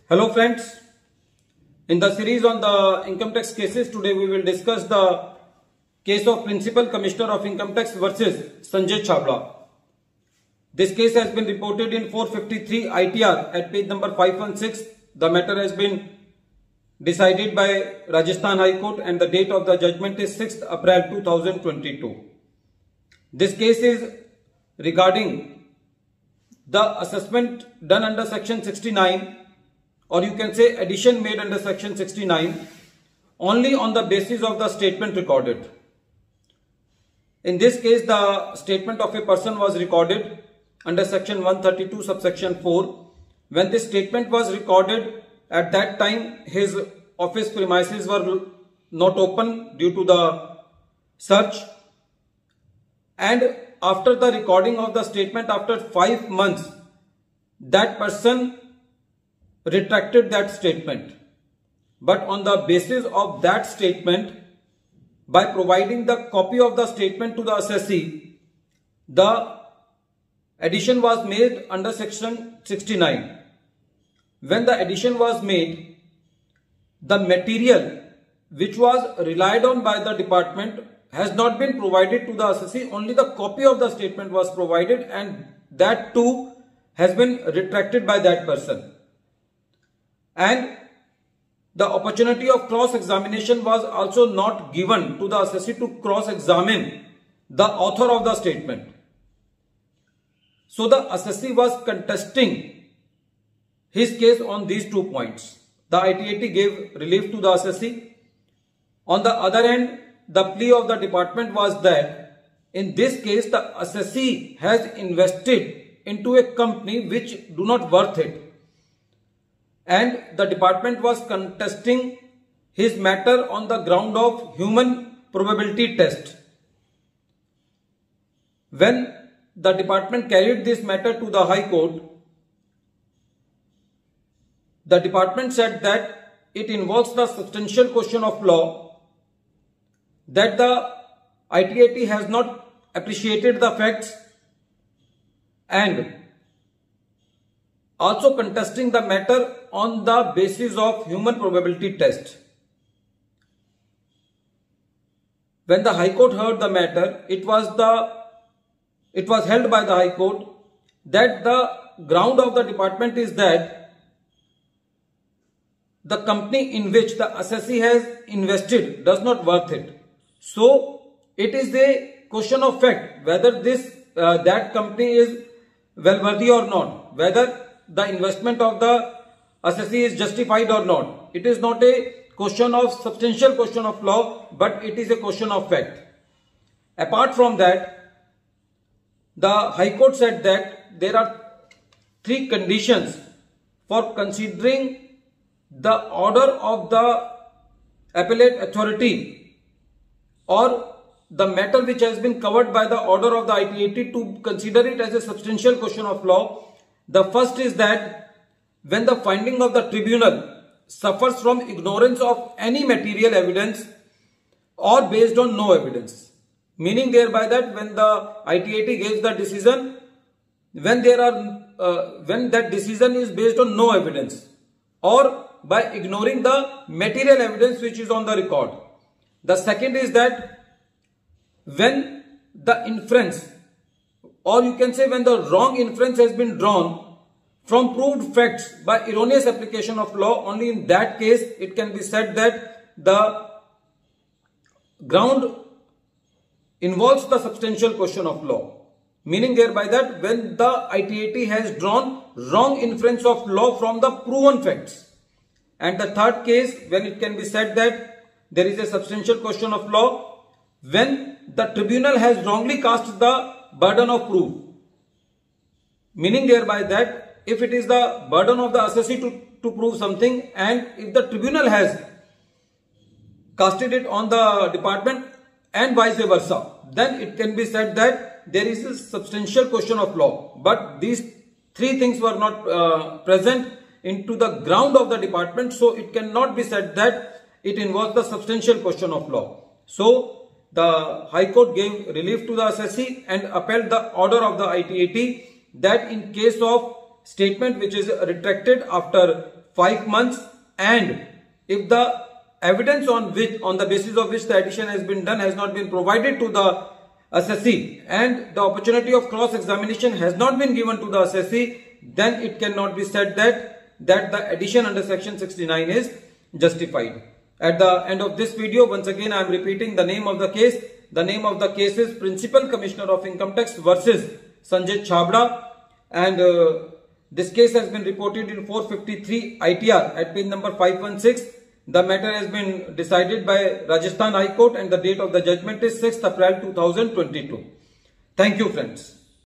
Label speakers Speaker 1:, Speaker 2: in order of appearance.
Speaker 1: Hello friends, in the series on the income tax cases, today we will discuss the case of Principal Commissioner of Income Tax versus Sanjay Chhabra. This case has been reported in 453 ITR at page number 516. The matter has been decided by Rajasthan High Court and the date of the judgment is 6th April 2022. This case is regarding the assessment done under section 69, or you can say addition made under section 69 only on the basis of the statement recorded. In this case, the statement of a person was recorded under section 132 subsection 4. When this statement was recorded, at that time his office premises were not open due to the search, and after the recording of the statement after 5 months, that person retracted that statement. But on the basis of that statement, by providing the copy of the statement to the assessee, the addition was made under section 69. When the addition was made, the material which was relied on by the department has not been provided to the assessee. Only the copy of the statement was provided, and that too has been retracted by that person. And the opportunity of cross-examination was also not given to the assessee to cross-examine the author of the statement. So the assessee was contesting his case on these 2 points. The ITAT gave relief to the assessee. On the other hand, the plea of the department was that in this case the assessee has invested into a company which do not worth it, and the department was contesting his matter on the ground of human probability test. When the department carried this matter to the High Court, the department said that it involves the substantial question of law, that the ITAT has not appreciated the facts, and also contesting the matter on the basis of human probability test. When the High Court heard the matter, it was held by the High Court that the ground of the department is that the company in which the assessee has invested does not worth it. So it is a question of fact whether that company is well worthy or not, whether the investment of the assessee is justified or not. It is not a question of substantial question of law, but it is a question of fact. Apart from that, the High Court said that there are 3 conditions for considering the order of the appellate authority or the matter which has been covered by the order of the ITAT to consider it as a substantial question of law. The first is that when the finding of the tribunal suffers from ignorance of any material evidence or based on no evidence, meaning thereby that when the ITAT gives the decision, when that decision is based on no evidence or by ignoring the material evidence which is on the record. The second is that when the inference, or you can say when the wrong inference has been drawn from proved facts by erroneous application of law, only in that case it can be said that the ground involves the substantial question of law, meaning thereby that when the ITAT has drawn wrong inference of law from the proven facts. And the third case, when it can be said that there is a substantial question of law, when the tribunal has wrongly cast the burden of proof, meaning thereby that if it is the burden of the assessee to prove something, and if the tribunal has casted it on the department and vice versa, then it can be said that there is a substantial question of law. But these 3 things were not present into the ground of the department, so it cannot be said that it involves the substantial question of law. So the High Court gave relief to the assessee and upheld the order of the ITAT that in case of statement which is retracted after 5 months, and if the evidence on the basis of which the addition has been done has not been provided to the assessee and the opportunity of cross examination has not been given to the assessee, then it cannot be said that the addition under section 69 is justified. At the end of this video, once again I am repeating the name of the case. The name of the case is Principal Commissioner of Income Tax versus Sanjay Chhabra, and this case has been reported in 453 ITR at page number 516. The matter has been decided by Rajasthan High Court and the date of the judgment is 6th April 2022. Thank you, friends.